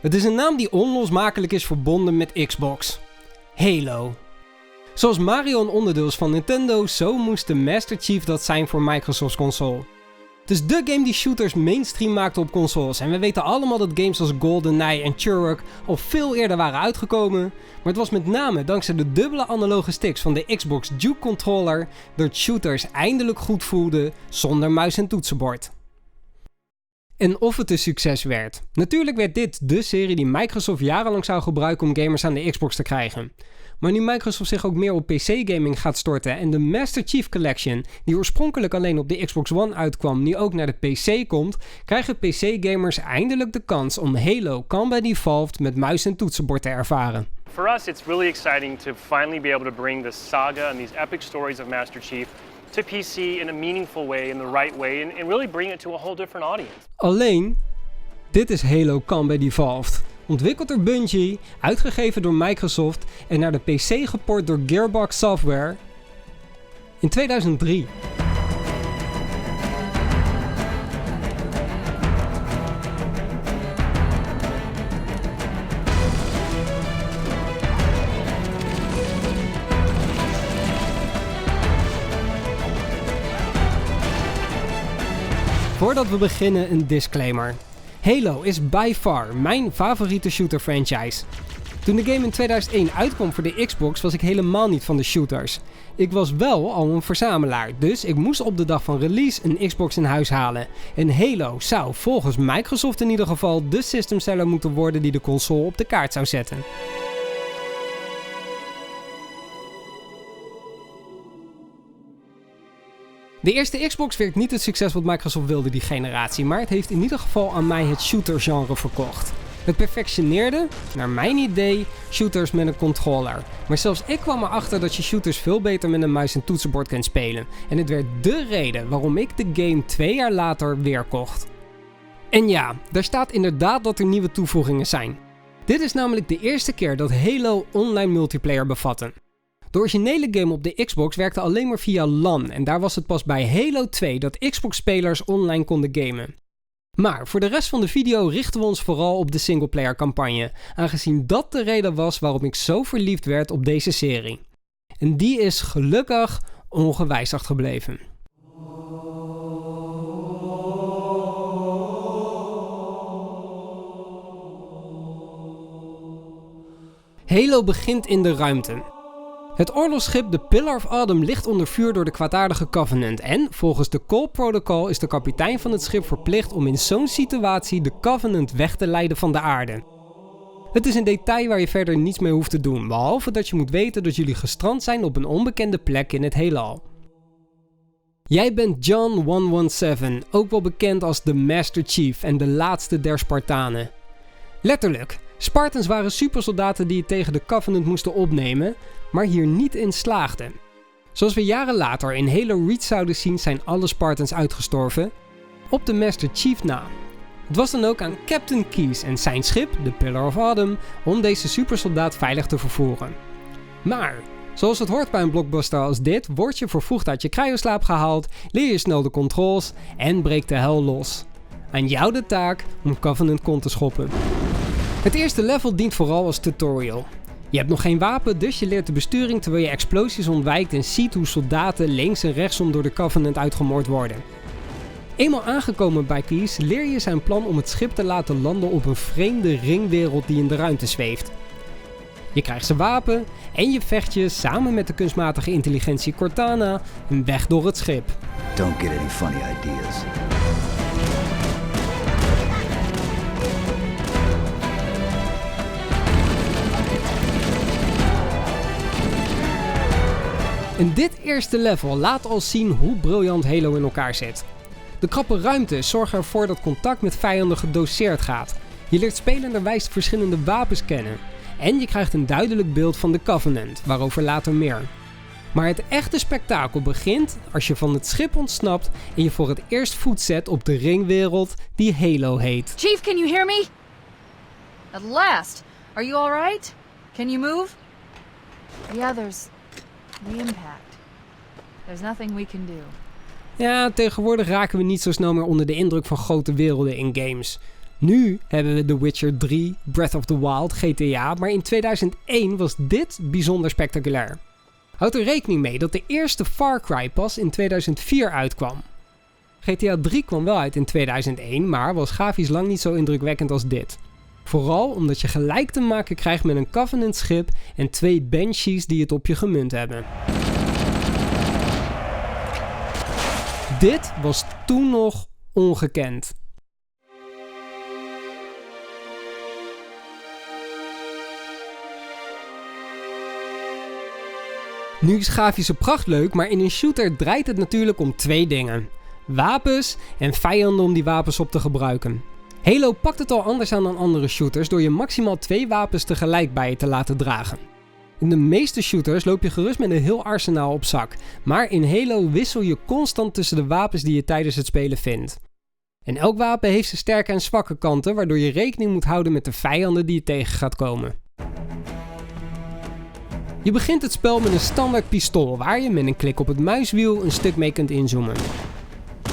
Het is een naam die onlosmakelijk is verbonden met Xbox. Halo. Zoals Mario een onderdeel is van Nintendo, zo moest de Master Chief dat zijn voor Microsoft's console. Het is de game die shooters mainstream maakte op consoles en we weten allemaal dat games als GoldenEye en Turok al veel eerder waren uitgekomen, maar het was met name dankzij de dubbele analoge sticks van de Xbox Duke Controller dat shooters eindelijk goed voelden zonder muis en toetsenbord. En of het een succes werd. Natuurlijk werd dit de serie die Microsoft jarenlang zou gebruiken om gamers aan de Xbox te krijgen. Maar nu Microsoft zich ook meer op PC-gaming gaat storten en de Master Chief Collection, die oorspronkelijk alleen op de Xbox One uitkwam, nu ook naar de PC komt, krijgen PC-gamers eindelijk de kans om Halo Combat Evolved met muis en toetsenbord te ervaren. For us, it's really exciting to finally be able to bring the saga and these epic stories of Master Chief to PC in a meaningful way, in the right way, and really bring it to a whole different audience. Alleen, dit is Halo Combat Evolved. Ontwikkeld door Bungie, uitgegeven door Microsoft en naar de PC geport door Gearbox Software in 2003. Voordat we beginnen een disclaimer. Halo is by far mijn favoriete shooter franchise. Toen de game in 2001 uitkwam voor de Xbox was ik helemaal niet van de shooters. Ik was wel al een verzamelaar, dus ik moest op de dag van release een Xbox in huis halen. En Halo zou volgens Microsoft in ieder geval de system seller moeten worden die de console op de kaart zou zetten. De eerste Xbox werd niet het succes wat Microsoft wilde die generatie, maar het heeft in ieder geval aan mij het shooter-genre verkocht. Het perfectioneerde, naar mijn idee, shooters met een controller. Maar zelfs ik kwam erachter dat je shooters veel beter met een muis en toetsenbord kunt spelen. En het werd dé reden waarom ik de game 2 jaar later weer kocht. En ja, daar staat inderdaad dat er nieuwe toevoegingen zijn. Dit is namelijk de eerste keer dat Halo online multiplayer bevatte. De originele game op de Xbox werkte alleen maar via LAN en daar was het pas bij Halo 2 dat Xbox-spelers online konden gamen. Maar voor de rest van de video richten we ons vooral op de singleplayer campagne, aangezien dat de reden was waarom ik zo verliefd werd op deze serie. En die is gelukkig ongewijzigd gebleven. Halo begint in de ruimte. Het oorlogsschip de Pillar of Autumn ligt onder vuur door de kwaadaardige Covenant en volgens de Cole Protocol is de kapitein van het schip verplicht om in zo'n situatie de Covenant weg te leiden van de aarde. Het is een detail waar je verder niets mee hoeft te doen, behalve dat je moet weten dat jullie gestrand zijn op een onbekende plek in het heelal. Jij bent John 117, ook wel bekend als de Master Chief en de laatste der Spartanen. Letterlijk, Spartans waren supersoldaten die het tegen de Covenant moesten opnemen, maar hier niet in slaagden. Zoals we jaren later in Halo Reach zouden zien zijn alle Spartans uitgestorven, op de Master Chief na. Het was dan ook aan Captain Keyes en zijn schip, de Pillar of Autumn, om deze supersoldaat veilig te vervoeren. Maar, zoals het hoort bij een blockbuster als dit, word je vervroegd uit je cryoslaap gehaald, leer je snel de controls en breekt de hel los. Aan jou de taak om Covenant kont te schoppen. Het eerste level dient vooral als tutorial. Je hebt nog geen wapen, dus je leert de besturing terwijl je explosies ontwijkt en ziet hoe soldaten links en rechtsom door de Covenant uitgemoord worden. Eenmaal aangekomen bij Keyes leer je zijn plan om het schip te laten landen op een vreemde ringwereld die in de ruimte zweeft. Je krijgt zijn wapen en je vecht je samen met de kunstmatige intelligentie Cortana een weg door het schip. Don't get any funny ideas. En dit eerste level laat al zien hoe briljant Halo in elkaar zit. De krappe ruimte zorgt ervoor dat contact met vijanden gedoseerd gaat. Je leert spelenderwijs verschillende wapens kennen. En je krijgt een duidelijk beeld van de Covenant, waarover later meer. Maar het echte spektakel begint als je van het schip ontsnapt en je voor het eerst voet zet op de ringwereld die Halo heet. Chief, can you hear me? At last. Are you alright? Can you move? Yeah, there's the impact. There's nothing we can do. Ja, tegenwoordig raken we niet zo snel meer onder de indruk van grote werelden in games. Nu hebben we The Witcher 3, Breath of the Wild, GTA, maar in 2001 was dit bijzonder spectaculair. Houd er rekening mee dat de eerste Far Cry pas in 2004 uitkwam. GTA 3 kwam wel uit in 2001, maar was grafisch lang niet zo indrukwekkend als dit. Vooral omdat je gelijk te maken krijgt met een Covenant schip en 2 Banshees die het op je gemunt hebben. Dit was toen nog ongekend. Nu is grafische pracht leuk, maar in een shooter draait het natuurlijk om 2 dingen. Wapens en vijanden om die wapens op te gebruiken. Halo pakt het al anders aan dan andere shooters door je maximaal 2 wapens tegelijk bij je te laten dragen. In de meeste shooters loop je gerust met een heel arsenaal op zak, maar in Halo wissel je constant tussen de wapens die je tijdens het spelen vindt. En elk wapen heeft zijn sterke en zwakke kanten, waardoor je rekening moet houden met de vijanden die je tegen gaat komen. Je begint het spel met een standaard pistool, waar je met een klik op het muiswiel een stuk mee kunt inzoomen.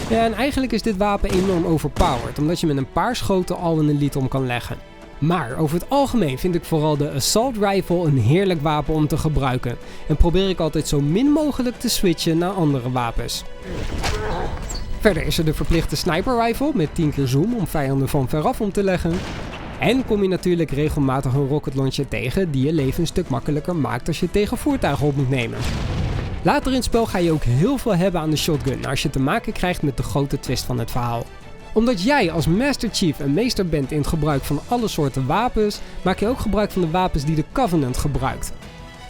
Ja, en eigenlijk is dit wapen enorm overpowered, omdat je met een paar schoten al een elite om kan leggen. Maar over het algemeen vind ik vooral de Assault Rifle een heerlijk wapen om te gebruiken. En probeer ik altijd zo min mogelijk te switchen naar andere wapens. Verder is er de verplichte Sniper Rifle met 10 keer zoom om vijanden van veraf om te leggen. En kom je natuurlijk regelmatig een rocket launcher tegen die je leven een stuk makkelijker maakt als je tegen voertuigen op moet nemen. Later in het spel ga je ook heel veel hebben aan de shotgun als je te maken krijgt met de grote twist van het verhaal. Omdat jij als Master Chief een meester bent in het gebruik van alle soorten wapens, maak je ook gebruik van de wapens die de Covenant gebruikt.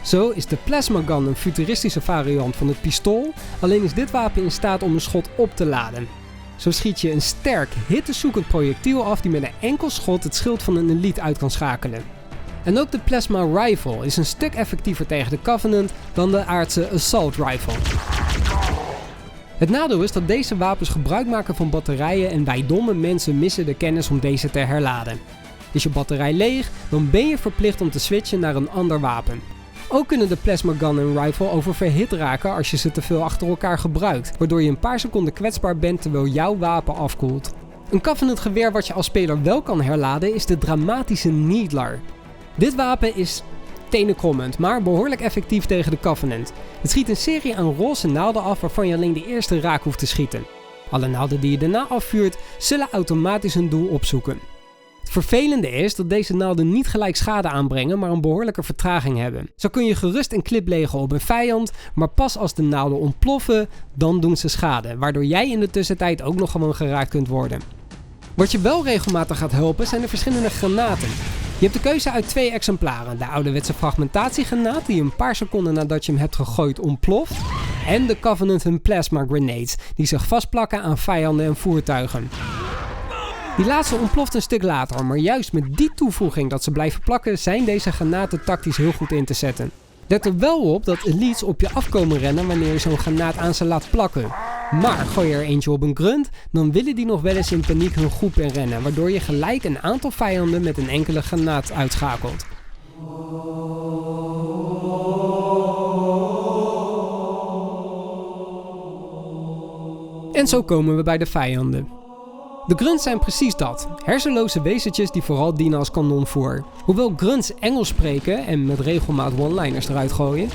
Zo is de Plasma Gun een futuristische variant van het pistool, alleen is dit wapen in staat om een schot op te laden. Zo schiet je een sterk, hittezoekend projectiel af die met een enkel schot het schild van een elite uit kan schakelen. En ook de Plasma Rifle is een stuk effectiever tegen de Covenant dan de aardse Assault Rifle. Het nadeel is dat deze wapens gebruik maken van batterijen en wij domme mensen missen de kennis om deze te herladen. Is je batterij leeg, dan ben je verplicht om te switchen naar een ander wapen. Ook kunnen de Plasma Gun en Rifle oververhit raken als je ze te veel achter elkaar gebruikt, waardoor je een paar seconden kwetsbaar bent terwijl jouw wapen afkoelt. Een Covenant geweer wat je als speler wel kan herladen is de dramatische Needler. Dit wapen is tenenkrommend, maar behoorlijk effectief tegen de Covenant. Het schiet een serie aan roze naalden af waarvan je alleen de eerste raak hoeft te schieten. Alle naalden die je daarna afvuurt, zullen automatisch hun doel opzoeken. Het vervelende is dat deze naalden niet gelijk schade aanbrengen, maar een behoorlijke vertraging hebben. Zo kun je gerust een clip legen op een vijand, maar pas als de naalden ontploffen, dan doen ze schade, waardoor jij in de tussentijd ook nog gewoon geraakt kunt worden. Wat je wel regelmatig gaat helpen zijn de verschillende granaten. Je hebt de keuze uit 2 exemplaren, de ouderwetse fragmentatiegranaat die een paar seconden nadat je hem hebt gegooid ontploft, en de Covenant hun Plasma Grenades, die zich vastplakken aan vijanden en voertuigen. Die laatste ontploft een stuk later, maar juist met die toevoeging dat ze blijven plakken zijn deze granaten tactisch heel goed in te zetten. Let er wel op dat elites op je afkomen rennen wanneer je zo'n granaat aan ze laat plakken. Maar gooi je er eentje op een grunt, dan willen die nog wel eens in paniek hun groep inrennen, waardoor je gelijk een aantal vijanden met een enkele granaat uitschakelt. En zo komen we bij de vijanden. De grunts zijn precies dat, hersenloze wezentjes die vooral dienen als kanonvoer. Hoewel grunts Engels spreken en met regelmaat one-liners eruit gooien,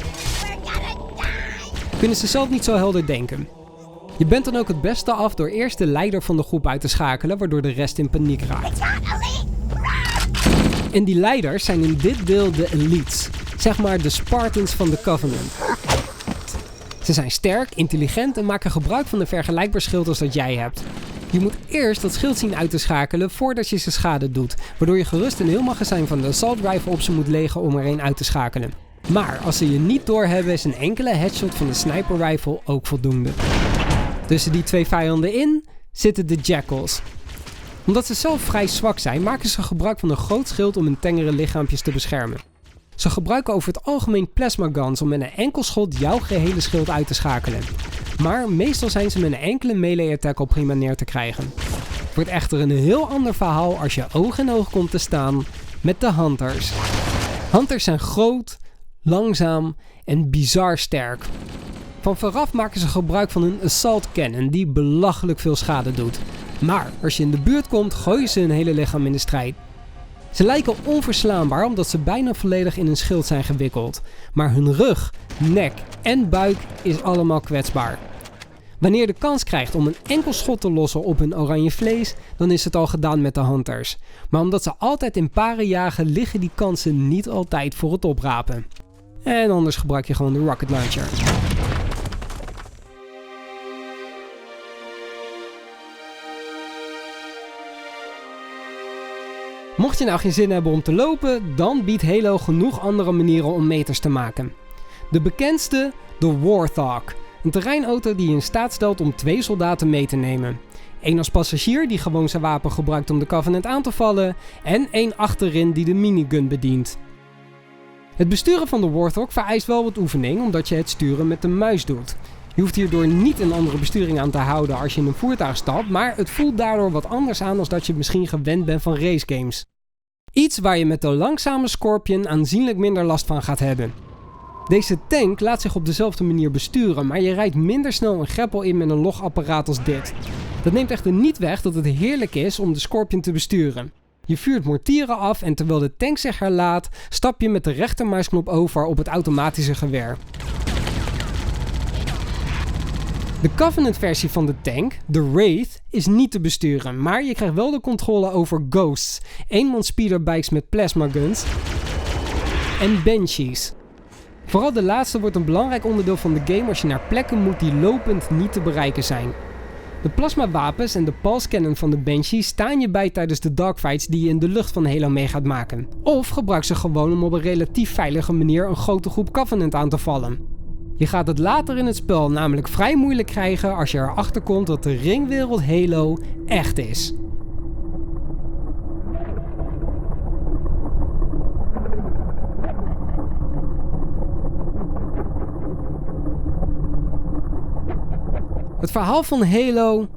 kunnen ze zelf niet zo helder denken. Je bent dan ook het beste af door eerst de leider van de groep uit te schakelen, waardoor de rest in paniek raakt. En die leiders zijn in dit deel de elites, zeg maar de Spartans van de Covenant. Ze zijn sterk, intelligent en maken gebruik van een vergelijkbaar schild als dat jij hebt. Je moet eerst dat schild zien uit te schakelen voordat je ze schade doet, waardoor je gerust een heel magazijn van de Assault Rifle op ze moet legen om er een uit te schakelen. Maar als ze je niet doorhebben is een enkele headshot van de Sniper Rifle ook voldoende. Tussen die 2 vijanden in zitten de Jackals. Omdat ze zelf vrij zwak zijn, maken ze gebruik van een groot schild om hun tengere lichaampjes te beschermen. Ze gebruiken over het algemeen plasma guns om met een enkel schot jouw gehele schild uit te schakelen. Maar meestal zijn ze met een enkele melee attack al prima neer te krijgen. Het wordt echter een heel ander verhaal als je oog in oog komt te staan met de Hunters. Hunters zijn groot, langzaam en bizar sterk. Van vooraf maken ze gebruik van een assault cannon die belachelijk veel schade doet. Maar als je in de buurt komt, gooien ze hun hele lichaam in de strijd. Ze lijken onverslaanbaar omdat ze bijna volledig in een schild zijn gewikkeld. Maar hun rug, nek en buik is allemaal kwetsbaar. Wanneer je de kans krijgt om een enkel schot te lossen op hun oranje vlees, dan is het al gedaan met de hunters. Maar omdat ze altijd in paren jagen, liggen die kansen niet altijd voor het oprapen. En anders gebruik je gewoon de rocket launcher. Mocht je nou geen zin hebben om te lopen, dan biedt Halo genoeg andere manieren om meters te maken. De bekendste, de Warthog. Een terreinauto die je in staat stelt om 2 soldaten mee te nemen. 1 als passagier die gewoon zijn wapen gebruikt om de Covenant aan te vallen en 1 achterin die de minigun bedient. Het besturen van de Warthog vereist wel wat oefening omdat je het sturen met de muis doet. Je hoeft hierdoor niet een andere besturing aan te houden als je in een voertuig stapt, maar het voelt daardoor wat anders aan dan dat je misschien gewend bent van racegames. Iets waar je met de langzame Scorpion aanzienlijk minder last van gaat hebben. Deze tank laat zich op dezelfde manier besturen, maar je rijdt minder snel een greppel in met een logapparaat als dit. Dat neemt echter niet weg dat het heerlijk is om de Scorpion te besturen. Je vuurt mortieren af en terwijl de tank zich herlaat, stap je met de rechtermuisknop over op het automatische geweer. De Covenant versie van de tank, de Wraith, is niet te besturen, maar je krijgt wel de controle over Ghosts, eenmans speederbikes met plasma guns en Banshees. Vooral de laatste wordt een belangrijk onderdeel van de game als je naar plekken moet die lopend niet te bereiken zijn. De plasmawapens en de pulse cannon van de Banshee staan je bij tijdens de dogfights die je in de lucht van Halo mee gaat maken. Of gebruik ze gewoon om op een relatief veilige manier een grote groep Covenant aan te vallen. Je gaat het later in het spel namelijk vrij moeilijk krijgen als je erachter komt dat de ringwereld Halo echt is. Het verhaal van Halo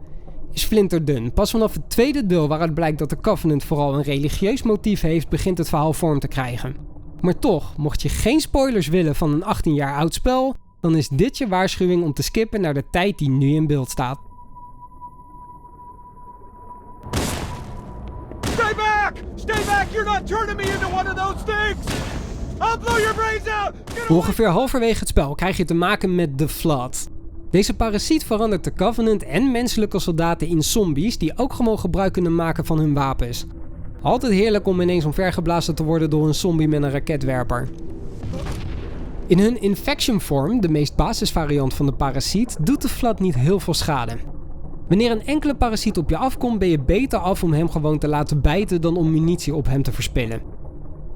is flinterdun. Pas vanaf het tweede deel waaruit blijkt dat de Covenant vooral een religieus motief heeft, begint het verhaal vorm te krijgen. Maar toch, mocht je geen spoilers willen van een 18 jaar oud spel, dan is dit je waarschuwing om te skippen naar de tijd die nu in beeld staat. Stay back! Stay back! You're not turning me into one of those things! I'll blow your brains out! Ongeveer halverwege het spel krijg je te maken met The Flood. Deze parasiet verandert de Covenant en menselijke soldaten in zombies die ook gewoon gebruik kunnen maken van hun wapens. Altijd heerlijk om ineens omvergeblazen te worden door een zombie met een raketwerper. In hun infection vorm, de meest basisvariant van de parasiet, doet de Flood niet heel veel schade. Wanneer een enkele parasiet op je afkomt, ben je beter af om hem gewoon te laten bijten dan om munitie op hem te verspillen.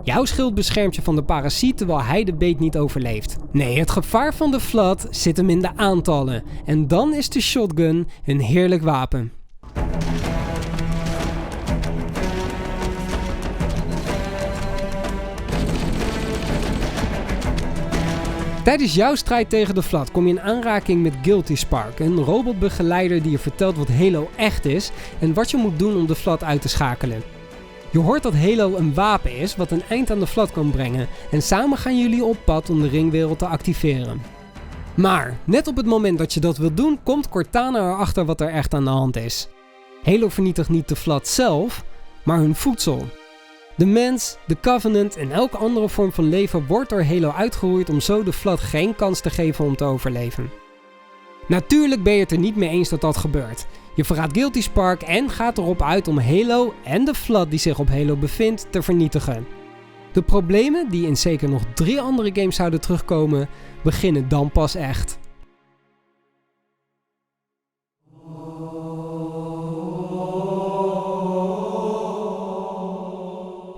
Jouw schild beschermt je van de parasiet terwijl hij de beet niet overleeft. Nee, het gevaar van de Flood zit hem in de aantallen. En dan is de shotgun een heerlijk wapen. Tijdens jouw strijd tegen de Flood kom je in aanraking met Guilty Spark, een robotbegeleider die je vertelt wat Halo echt is en wat je moet doen om de Flood uit te schakelen. Je hoort dat Halo een wapen is wat een eind aan de Flood kan brengen en samen gaan jullie op pad om de ringwereld te activeren. Maar, net op het moment dat je dat wilt doen, komt Cortana erachter wat er echt aan de hand is. Halo vernietigt niet de Flood zelf, maar hun voedsel. De mens, de Covenant en elke andere vorm van leven wordt door Halo uitgeroeid om zo de Flood geen kans te geven om te overleven. Natuurlijk ben je het er niet mee eens dat dat gebeurt. Je verraadt Guilty Spark en gaat erop uit om Halo en de Flood die zich op Halo bevindt te vernietigen. De problemen, die in zeker nog 3 andere games zouden terugkomen, beginnen dan pas echt.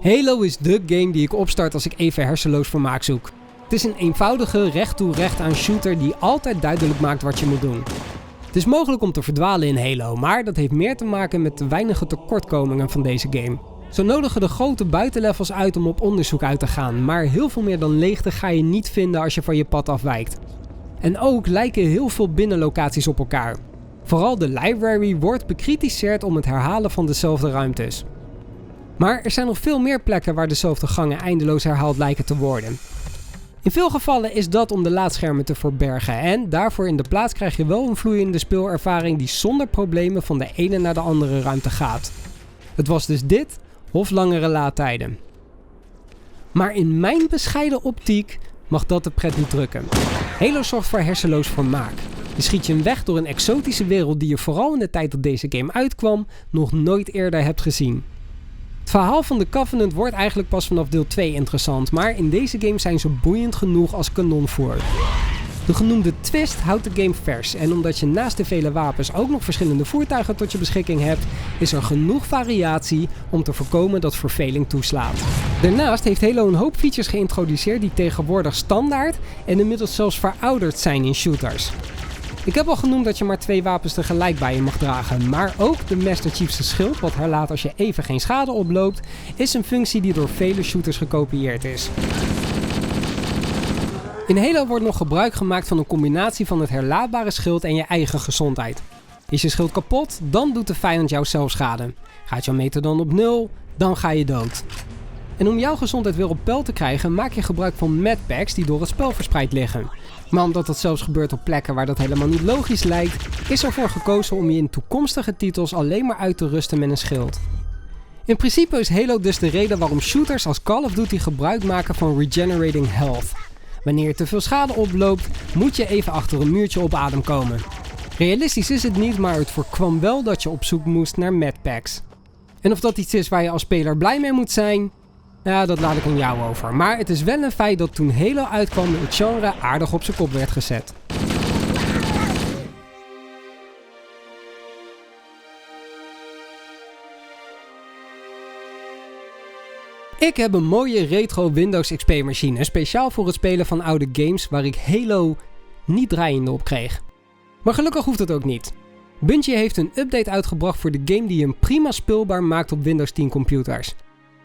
Halo is de game die ik opstart als ik even hersenloos vermaak zoek. Het is een eenvoudige recht-toe-recht-aan shooter die altijd duidelijk maakt wat je moet doen. Het is mogelijk om te verdwalen in Halo, maar dat heeft meer te maken met de weinige tekortkomingen van deze game. Zo nodigen de grote buitenlevels uit om op onderzoek uit te gaan, maar heel veel meer dan leegte ga je niet vinden als je van je pad afwijkt. En ook lijken heel veel binnenlocaties op elkaar. Vooral de library wordt bekritiseerd om het herhalen van dezelfde ruimtes. Maar er zijn nog veel meer plekken waar dezelfde gangen eindeloos herhaald lijken te worden. In veel gevallen is dat om de laadschermen te verbergen en daarvoor in de plaats krijg je wel een vloeiende speelervaring die zonder problemen van de ene naar de andere ruimte gaat. Het was dus dit of langere laadtijden. Maar in mijn bescheiden optiek mag dat de pret niet drukken. Halo zorgt voor hersenloos vermaak. Je schiet je weg door een exotische wereld die je vooral in de tijd dat deze game uitkwam nog nooit eerder hebt gezien. Het verhaal van de Covenant wordt eigenlijk pas vanaf deel 2 interessant, maar in deze game zijn ze boeiend genoeg als kanonvoer. De genoemde twist houdt de game vers en omdat je naast de vele wapens ook nog verschillende voertuigen tot je beschikking hebt, is er genoeg variatie om te voorkomen dat verveling toeslaat. Daarnaast heeft Halo een hoop features geïntroduceerd die tegenwoordig standaard en inmiddels zelfs verouderd zijn in shooters. Ik heb al genoemd dat je maar 2 wapens tegelijk bij je mag dragen, maar ook de Master Chief's schild, wat herlaat als je even geen schade oploopt, is een functie die door vele shooters gekopieerd is. In Halo wordt nog gebruik gemaakt van een combinatie van het herlaatbare schild en je eigen gezondheid. Is je schild kapot, dan doet de vijand jou zelf schade. Gaat jouw meter dan op 0, dan ga je dood. En om jouw gezondheid weer op peil te krijgen, maak je gebruik van medpacks die door het spel verspreid liggen. Maar omdat dat zelfs gebeurt op plekken waar dat helemaal niet logisch lijkt, is ervoor gekozen om je in toekomstige titels alleen maar uit te rusten met een schild. In principe is Halo dus de reden waarom shooters als Call of Duty gebruik maken van regenerating health. Wanneer je te veel schade oploopt, moet je even achter een muurtje op adem komen. Realistisch is het niet, maar het voorkwam wel dat je op zoek moest naar medpacks. En of dat iets is waar je als speler blij mee moet zijn, ja, dat laat ik aan jou over. Maar het is wel een feit dat toen Halo uitkwam het genre aardig op zijn kop werd gezet. Ik heb een mooie retro Windows XP machine, speciaal voor het spelen van oude games waar ik Halo niet draaiende op kreeg. Maar gelukkig hoeft het ook niet. Bungie heeft een update uitgebracht voor de game die hem prima speelbaar maakt op Windows 10 computers.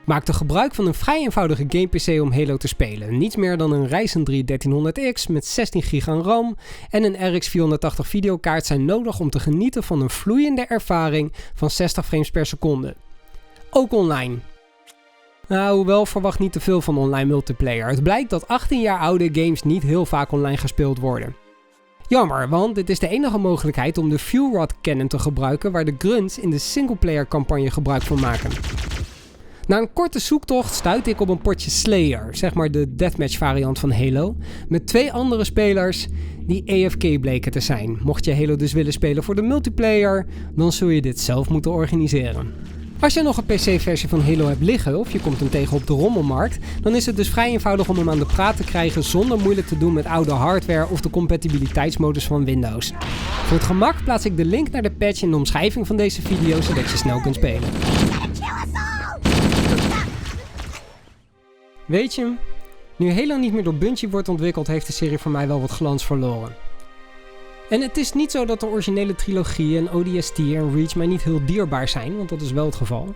Maakte gebruik van een vrij eenvoudige game PC om Halo te spelen. Niets meer dan een Ryzen 3 1300X met 16 GB aan RAM en een RX 480 videokaart zijn nodig om te genieten van een vloeiende ervaring van 60 frames per seconde. Ook online. Nou, hoewel verwacht niet te veel van online multiplayer. Het blijkt dat 18 jaar oude games niet heel vaak online gespeeld worden. Jammer, want dit is de enige mogelijkheid om de Fuel Rod Cannon te gebruiken waar de grunts in de singleplayer campagne gebruik van maken. Na een korte zoektocht stuitte ik op een potje Slayer, zeg maar de deathmatch variant van Halo, met 2 andere spelers die AFK bleken te zijn. Mocht je Halo dus willen spelen voor de multiplayer, dan zul je dit zelf moeten organiseren. Als je nog een PC-versie van Halo hebt liggen of je komt hem tegen op de rommelmarkt, dan is het dus vrij eenvoudig om hem aan de praat te krijgen zonder moeilijk te doen met oude hardware of de compatibiliteitsmodus van Windows. Voor het gemak plaats ik de link naar de patch in de omschrijving van deze video zodat je snel kunt spelen. Weet je, nu Halo niet meer door Bungie wordt ontwikkeld, heeft de serie voor mij wel wat glans verloren. En het is niet zo dat de originele trilogie en ODST en Reach mij niet heel dierbaar zijn, want dat is wel het geval.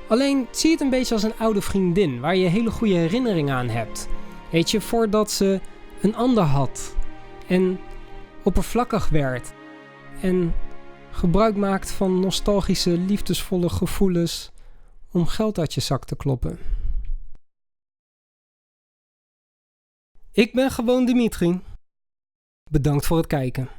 Alleen zie het een beetje als een oude vriendin, waar je hele goede herinneringen aan hebt. Weet je, voordat ze een ander had en oppervlakkig werd en gebruik maakt van nostalgische, liefdesvolle gevoelens om geld uit je zak te kloppen. Ik ben gewoon Dimitri. Bedankt voor het kijken.